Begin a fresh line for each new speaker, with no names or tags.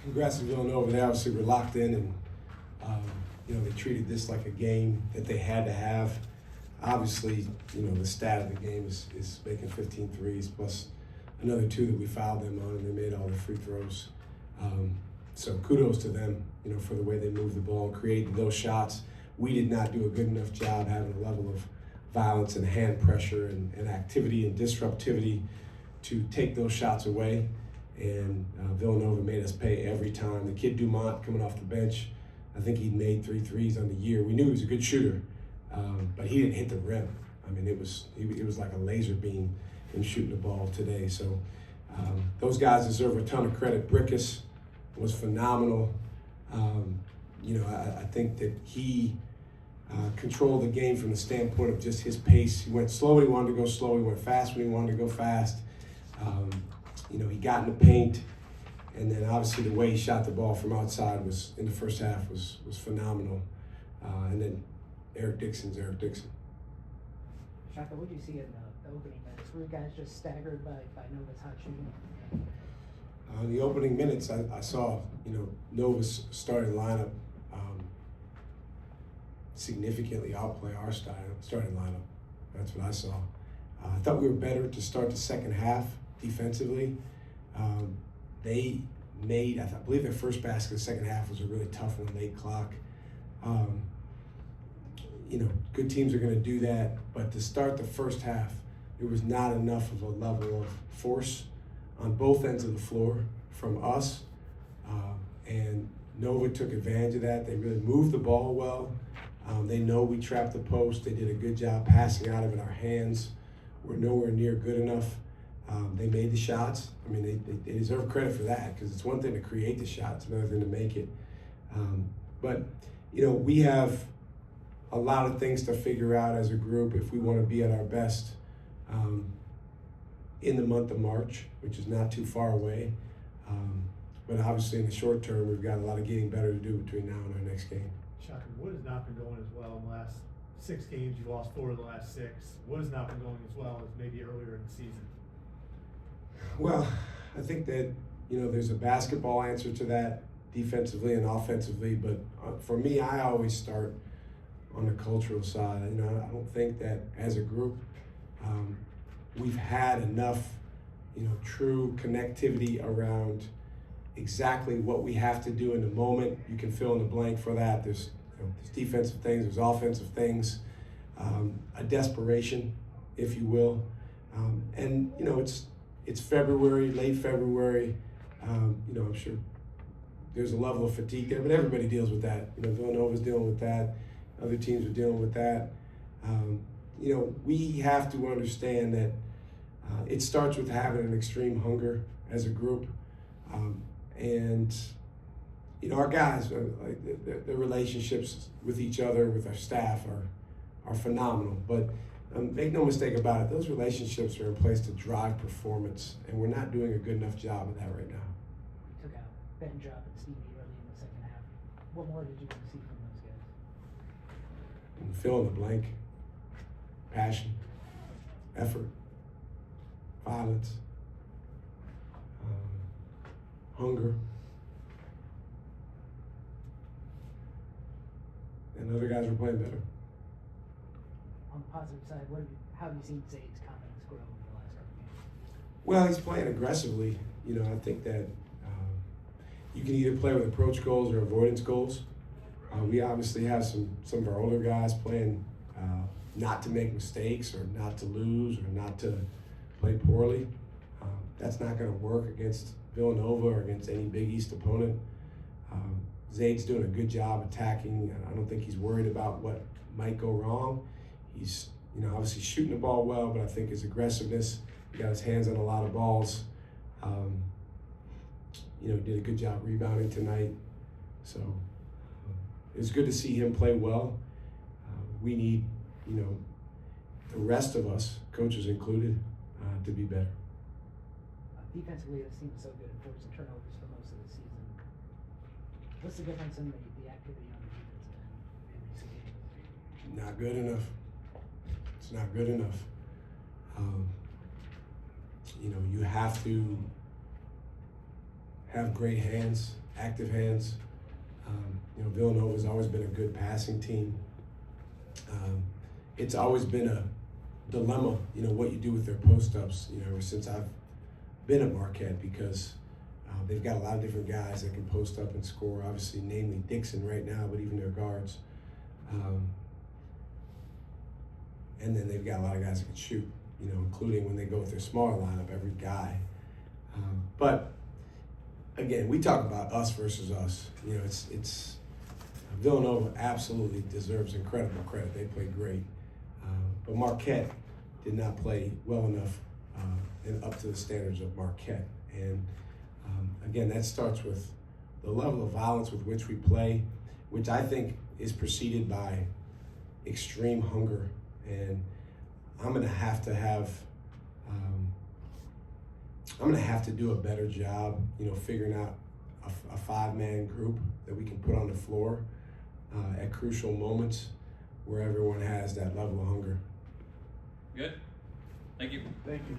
Congrats to Villanova. They obviously were locked in, and they treated this like a game that they had to have. Obviously, the stat of the game is making 15 threes plus another 2 that we fouled them on, and they made all the free throws. So kudos to them, for the way they moved the ball and created those shots. We did not do a good enough job having a level of violence and hand pressure and activity and disruptivity to take those shots away. And Villanova made us pay every time. The kid Dumont coming off the bench, I think he'd made 3 threes on the year. We knew he was a good shooter, but he didn't hit the rim. I mean, it was like a laser beam him shooting the ball today. So those guys deserve a ton of credit. Brickus was phenomenal. I think that he controlled the game from the standpoint of just his pace. He went slow when he wanted to go slow. He went fast when he wanted to go fast. He got in the paint, and then obviously the way he shot the ball from outside was in the first half was phenomenal. And then Eric Dixon's Eric Dixon.
Shaka, what did you see in the opening minutes? Were you guys just staggered by Nova's hot shooting?
In the opening minutes, I saw Nova's starting lineup significantly outplay our starting lineup. That's what I saw. I thought we were better to start the second half defensively. They made, I believe their first basket of the second half was a really tough one, late clock. Good teams are going to do that, but to start the first half, there was not enough of a level of force on both ends of the floor from us. And Nova took advantage of that. They really moved the ball well. They know we trapped the post. They did a good job passing out of it. Our hands were nowhere near good enough. They made the shots. I mean, they deserve credit for that, because it's one thing to create the shot, it's another thing to make it. But we have a lot of things to figure out as a group if we want to be at our best in the month of March, which is not too far away. But obviously in the short term, we've got a lot of getting better to do between now and our next game.
Shaka, what has not been going as well in the last 6 games? You've lost 4 of the last 6. What has not been going as well as maybe earlier in the season?
Well, I think that, there's a basketball answer to that defensively and offensively, but for me, I always start on the cultural side. I don't think that as a group, we've had enough, true connectivity around exactly what we have to do in the moment. You can fill in the blank for that. There's defensive things, there's offensive things, a desperation, if you will. And it's February, late February. I'm sure there's a level of fatigue there, but everybody deals with that. Villanova's dealing with that. Other teams are dealing with that. We have to understand that it starts with having an extreme hunger as a group. And our guys, their relationships with each other, with our staff are phenomenal. But make no mistake about it, those relationships are in place to drive performance, and we're not doing a good enough job of that right now.
You took out Ben Drop and Stevie early in the second half. What more did you want to see from those guys?
And fill in the blank. Passion, effort, violence, hunger. And other guys were playing better.
On the positive side, how have you seen Zaid's confidence grow in the last couple games?
Well, he's playing aggressively. I think that you can either play with approach goals or avoidance goals. We obviously have some of our older guys playing not to make mistakes or not to lose or not to play poorly. That's not going to work against Villanova or against any Big East opponent. Zaid's doing a good job attacking. I don't think he's worried about what might go wrong. He's obviously shooting the ball well, but I think his aggressiveness, he got his hands on a lot of balls. Did a good job rebounding tonight. So it's good to see him play well. We need, the rest of us, coaches included, to be better.
Defensively, it seems so good, forcing turnovers for most of the season. What's the difference in the activity on the defensive end in recent games?
Not good enough. It's not good enough. You have to have great hands active hands. Villanova's always been a good passing team. It's always been a dilemma, what you do with their post-ups, ever since I've been at Marquette, because they've got a lot of different guys that can post up and score, obviously, namely Dixon right now, but even their guards. And then they've got a lot of guys that can shoot, including when they go with their smaller lineup, every guy. But again, we talk about us versus us. It's Villanova absolutely deserves incredible credit. They played great. But Marquette did not play well enough and up to the standards of Marquette. And again, that starts with the level of violence with which we play, which I think is preceded by extreme hunger. And I'm gonna have to do a better job, figuring out a five-man group that we can put on the floor at crucial moments where everyone has that level of hunger.
Good. Thank you.
Thank you.